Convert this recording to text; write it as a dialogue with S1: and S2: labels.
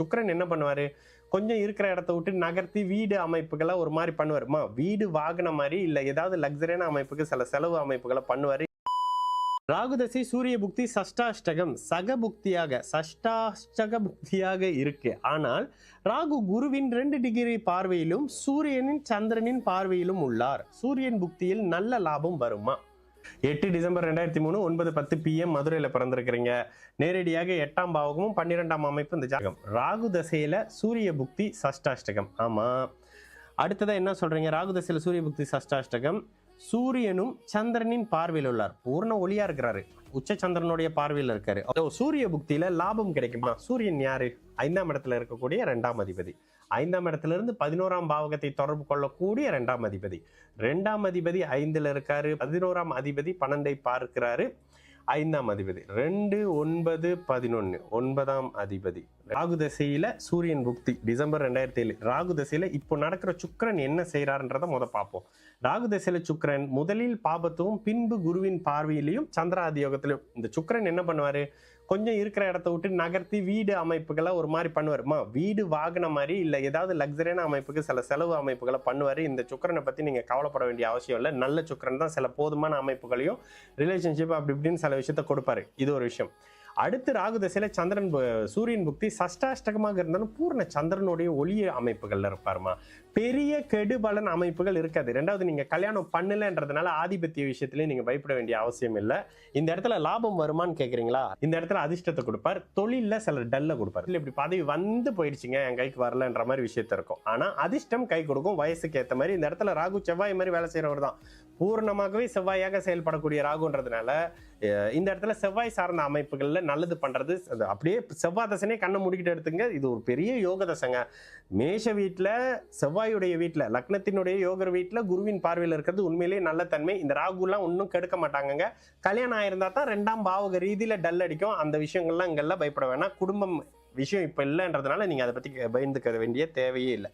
S1: சுக்கிரன் என்ன பண்ணுவாரு, கொஞ்சம் இருக்கிற இடத்த விட்டு நகர்த்தி வீடு அமைப்புகள ஒரு மாரி பண்ணுவாரு. வீடு வாங்குன மாரி இல்ல ஏதாவது லக்ஸரியான அமைப்புக்கு சில செலவு அமைப்புகள பண்ணுவாரு. ராகுதசை சூரிய புக்தி சஷ்டாஷ்டகம் சஷ்டாஷ்டக புக்தியாக இருக்கு. ஆனால் ராகு குருவின் 2 டிகிரி பார்வையிலும் சூரியனின் சந்திரனின் பார்வையிலும் உள்ளார். சூரியன் புக்தியில் நல்ல லாபம் வருமா? 8 டிசம்பர் 2003 9:10 PM மதுரையில பிறந்திருக்கிறீங்க. நேரடியாக 8ஆம் பாவகமும் 12ஆம் அமைப்பு இந்த ஜாதகம். ராகு தசையில சூரிய புக்தி சஷ்டாஷ்டகம். ஆமா. அடுத்ததா என்ன சொல்றீங்க? ராகு தசையில சூரிய புக்தி சஷ்டாஷ்டகம். சூரியனும் சந்திரனின் பார்வையில் உள்ளார். பூர்ண ஒளியா இருக்கிறாரு. உச்ச சந்திரனுடைய பார்வையில் இருக்காரு. சூரிய புக்தியில லாபம் கிடைக்குமா? சூரியன் யாரு? 5ஆம் இடத்துல இருக்கக்கூடிய 2ஆம் அதிபதி. 5ஆம் இடத்துல இருந்து 11ஆம் பாவகத்தை தொடர்பு கொள்ளக்கூடிய 2ஆம் அதிபதி. 2ஆம் அதிபதி 5ல இருக்காரு. 11ஆம் அதிபதி 12ஐ பார்க்கிறாரு. 5ஆம் அதிபதி 2 9 11 9ஆம் அதிபதி. ராகு தசையில சூரியன் புக்தி டிசம்பர் 2007. ராகு தசையில இப்போ நடக்கிற சுக்கிரன் என்ன செய்யறாருன்றத பார்ப்போம். ராகு தசையில சுக்கிரன் முதலில் பாபத்துவம் பின்பு குருவின் பார்வையிலையும் சந்திராதியோகத்திலையும். இந்த சுக்கிரன் என்ன பண்ணுவாரு, கொஞ்சம் இருக்கிற இடத்த விட்டு நகர்த்தி வீடு அமைப்புகளை ஒரு மாதிரி பண்ணுவாரு. வீடு வாங்கின மாதிரி இல்ல ஏதாவது லக்ஸரியான அமைப்புக்கு சில செலவு அமைப்புகளை பண்ணுவாரு. இந்த சுக்கிரனை பத்தி நீங்க கவலைப்பட வேண்டிய அவசியம் இல்லை. நல்ல சுக்கிரன் தான். சில போதுமான அமைப்புகளையும் ரிலேஷன்ஷிப் அப்படி இப்படின்னு சில விஷயத்த கொடுப்பாரு. இது ஒரு விஷயம். அடுத்து ராகு தசையில சந்திரன் சூரியன் புக்தி சஷ்டாஷ்டகமாக இருந்தாலும் பூர்ண சந்திரனுடைய ஒளிய அமைப்புகள்ல இருப்பாருமா. பெரிய கெடுபலன் அமைப்புகள் இருக்காது. ரெண்டாவது, நீங்க கல்யாணம் பண்ணலன்றதுனால ஆதிபத்திய விஷயத்திலேயே நீங்க பயப்பட வேண்டிய அவசியம் இல்லை. இந்த இடத்துல லாபம் வருமானு கேக்குறீங்களா? இந்த இடத்துல அதிர்ஷ்டத்தை கொடுப்பார். தொழில சில டல்ல கொடுப்பார். இல்ல இப்படி பதவி வந்து போயிடுச்சுங்க, என் கைக்கு வரலன்ற மாதிரி விஷயத்த இருக்கும். ஆனா அதிர்ஷ்டம் கை கொடுக்கும் வயசுக்கு ஏற்ற மாதிரி. இந்த இடத்துல ராகு செவ்வாய் மாதிரி வேலை செய்யறவர் தான். பூர்ணமாகவே செவ்வாயாக செயல்படக்கூடிய ராகுன்றதுனால இந்த இடத்துல செவ்வாய் சார்ந்த அமைப்புகள்ல நல்லது பண்றது. அப்படியே செவ்வாய் தசனே கண்ணை மூடிக்கிட்டு எடுத்துங்க. இது ஒரு பெரிய யோக தசைங்க. மேஷ வீட்டுல செவ்வாயுடைய வீட்டுல லக்னத்தினுடைய யோகர் வீட்டுல குருவின் பார்வையில் இருக்கிறது உண்மையிலேயே நல்ல தன்மை. இந்த ராகு எல்லாம் ஒன்னும் கெடுக்க மாட்டாங்க. கல்யாணம் ஆயிருந்தா தான் 2ஆம் பாவக ரீதியில டல் அடிக்கும். அந்த விஷயங்கள்லாம் இங்கெல்லாம் பயப்பட வேணாம். குடும்பம் விஷயம் இப்ப இல்லைன்றதுனால நீங்க அதை பத்தி பயந்துக்க வேண்டிய தேவையே இல்லை.